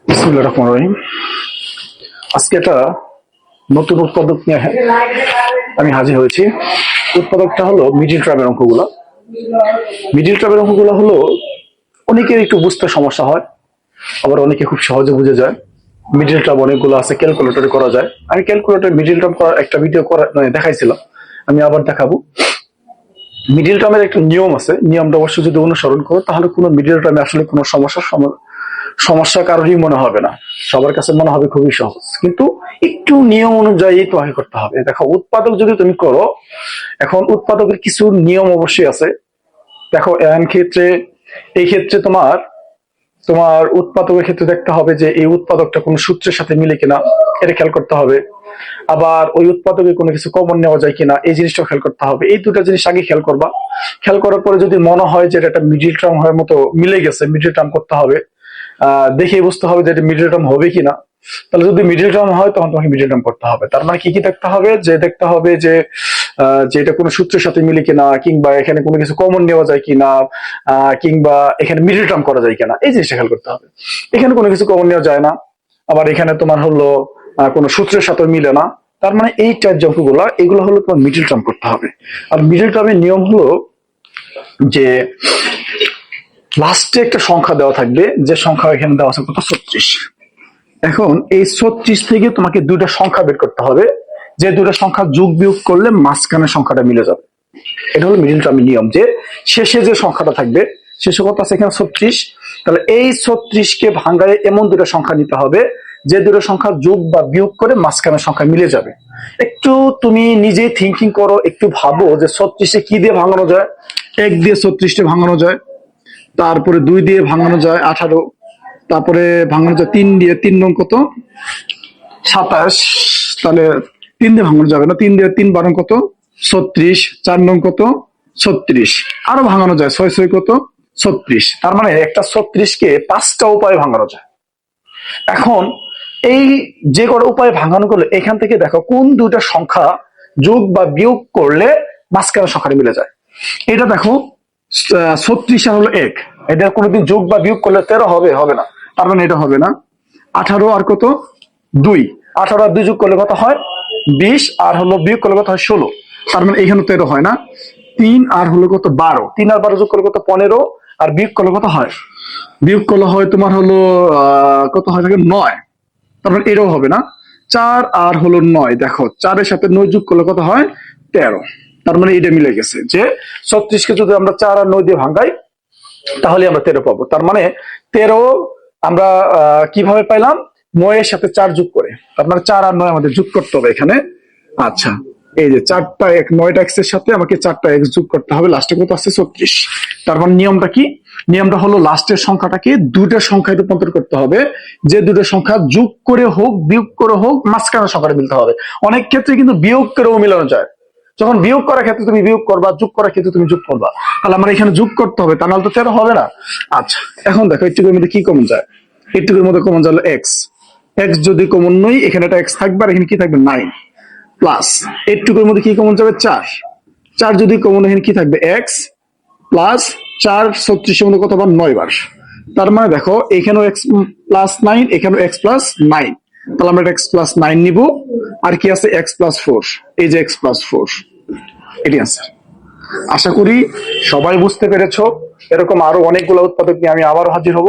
বিসমিল্লাহির রহমানির রহিম। আজকে একটা নতুন উৎপাদক নিয়ে আমি হাজির হয়েছি। উৎপাদকটা হলো মিডিল টার্মের অঙ্কগুলো। মিডিল টার্মের অঙ্কগুলো হলো অনেকের একটু বুঝতে সমস্যা হয়, আবার অনেকে খুব সহজে বুঝে যায়। মিডিল টার্ম অনেকগুলো আছে, ক্যালকুলেটরে করা যায়। আমি ক্যালকুলেটর মিডিল টার্ম করার একটা ভিডিও করা দেখাইছিলাম, আমি আবার দেখাবো। মিডিল টার্মের একটা নিয়ম আছে, নিয়মটা অবশ্য যদি অনুসরণ করো তাহলে কোনো মিডিল টার্মে আসলে কোনো সমস্যা কারোরই মনে হবে না, সবার কাছে মনে হবে খুবই সহজ। কিন্তু একটু নিয়ম অনুযায়ী তোমাকে করতে হবে। দেখো, উৎপাদক যদি তুমি করো, এখন উৎপাদকের কিছু নিয়ম অবশ্যই আছে। দেখো, এই ক্ষেত্রে তোমার তোমার উৎপাদকের ক্ষেত্রে দেখতে হবে যে এই উৎপাদকটা কোন সূত্রের সাথে মিলে কিনা, এটা খেয়াল করতে হবে। আবার ওই উৎপাদকে কোনো কিছু কমন নেওয়া যায় কিনা, এই জিনিসটা খেয়াল করতে হবে। এই দুটা জিনিস আগে খেয়াল করবা। খেয়াল করার পরে যদি মনে হয় যে এটা একটা মিডিল টার্ম হওয়ার মতো মিলে গেছে, মিডিল টার্ম করতে হবে। দেখে বুঝতে হবে যে এটা মিডিল টার্ম হবে কিনা। তাহলে যদি মিডিল টার্ম হয় তখন তোমাকে মিডিল টার্ম করতে হবে। তার মানে কি কি দেখতে হবে? যে দেখতে হবে যে এটা কোনো সূত্রের সাথে মিলে কিনা, কিংবা এখানে কোনো কিছু কমন নেওয়া যায় কিনা, কিংবা এখানে মিডিল টার্ম করা যায় কিনা, এই জিনিসটা খেয়াল করতে হবে। এখানে কোনো কিছু কমন নেওয়া যায় না, আবার এখানে তোমার হলো কোনো সূত্রের সাথে মিলে না। তার মানে এই টাইপ যে অঙ্কগুলো, এগুলো হলো তোমার মিডিল টার্ম করতে হবে। আর মিডিল টার্মের নিয়ম হলো যে লাস্টে একটা সংখ্যা দেওয়া থাকবে, যে সংখ্যা এখানে দেওয়া আছে কত, 36। এখন এই 36 থেকে তোমাকে দুইটা সংখ্যা বের করতে হবে, যে দুইটা সংখ্যা যোগ বিয়োগ করলে মাঝখানের সংখ্যাটা মিলে যাবে। এটা হলো মিডিল টার্মের নিয়ম, যে শেষে যে সংখ্যাটা থাকবে, শেষে কত আছে এখানে 36, তাহলে এই 36 কে ভাঙায় এমন দুটো সংখ্যা নিতে হবে যে দুটো সংখ্যা যোগ বা বিয়োগ করে মাঝখানের সংখ্যা মিলে যাবে। একটু তুমি নিজে থিঙ্কিং করো, একটু ভাবো যে 36 কি দিয়ে ভাঙানো যায়। 1 দিয়ে 36 ভাঙানো যায়, তারপরে 2 দিয়ে ভাঙানো যায় 18, তারপরে ভাঙানো যায় 3 দিয়ে, 3 নং কত, 27। তাহলে 3 দিয়ে ভাঙানো যাবে না, 3 দিয়ে 3 12 কত, 36। 4 নং কত, 36। আরো ভাঙানো যায়, 6 6 কত, 36। তার মানে একটা 36 কে 5টা উপায়ে ভাঙানো যায়। এখন এই যে কটা উপায়ে ভাঙানো করলে এখান থেকে দেখো কোন দুইটা সংখ্যা যোগ বা বিয়োগ করলে মাঝখানের সংখ্যাটা মিলে যায়। এটা দেখো, 36 আর হলো 1, এটা কোনোদিন যোগ বা বিয়োগ করলে 13 হবে, হবে না। তার মানে এটা হবে না। 18 আর কত, 2, 18 আর 2 যোগ করলে কত হয়, 20, আর হলো বিয়োগ করলে কত হয়, 16। তার মানে এখানে 13 হয় না। 3 আর হলো কত, 12, 3 আর 12 যোগ করলে কত, 15, আর বিয়োগ করলে কত হয়, বিয়োগ করলে হয় তোমার হলো কত হয় থাকে, 9। তার মানে এটাও হবে না। 4 আর হলো 9, দেখো 4 এর সাথে 9 যোগ করলে কত হয়, 13। তার মানে এটা মিলে গেছে যে 36 কে যদি আমরা 4 আর 9 দিয়ে ভাঙাই তাহলে আমরা 13 পাবো। তার মানে 13 আমরা কিভাবে পাইলাম, 9 এর সাথে 4 যোগ করে। তার মানে 4 আর 9 আমাদের যোগ করতে হবে এখানে। আচ্ছা, এই যে 4টা 9টা এক্স এর সাথে আমাকে 4টা এক্স যোগ করতে হবে, লাস্টে কত আসছে, 36। তার মানে নিয়মটা কি? নিয়মটা হলো লাস্টের সংখ্যাটাকে দুইটা সংখ্যায় রূপান্তর করতে হবে, যে দুটো সংখ্যা যোগ করে হোক বিয়োগ করে হোক মাঝখানের সংখ্যাটা মিলতে হবে। অনেক ক্ষেত্রে কিন্তু বিয়োগ করেও মিলানো যায়। যখন বিয়োগ করার ক্ষেত্রে তুমি বিয়োগ করবা, যোগ করার ক্ষেত্রে তুমি যোগ করবা। তাহলে আমার এখানে যোগ করতে হবে, তা নাহলে তো 13 হবে না। আচ্ছা, এখন দেখো এইটুকুর মধ্যে কি কমন যায়। এইটুকুর মধ্যে কমন যায় এক্স। এক্স যদি কমন নই, এখানে একটা এক্স থাকবে, আর এখানে কি থাকবে, 9 প্লাস। এইটুকুর মধ্যে কি কমন যাবে, 4। 4 যদি কমন, এখানে কি থাকবে, এক্স প্লাস 4, 36 এর মধ্যে কত বার, 9 বার। তার মানে দেখো এখানেও এক্স প্লাস 9, এখানেও এক্স প্লাস 9। তাহলে আমরা এক্স প্লাস 9 নিব। আর কি আছে, এক্স প্লাস 4, এই যে এক্স প্লাস 4, এটি আনসার। আশা করি সবাই বুঝতে পেরেছো। এরকম আরো অনেকগুলো উৎপাদক নিয়ে আমি আবারও হাজির হব।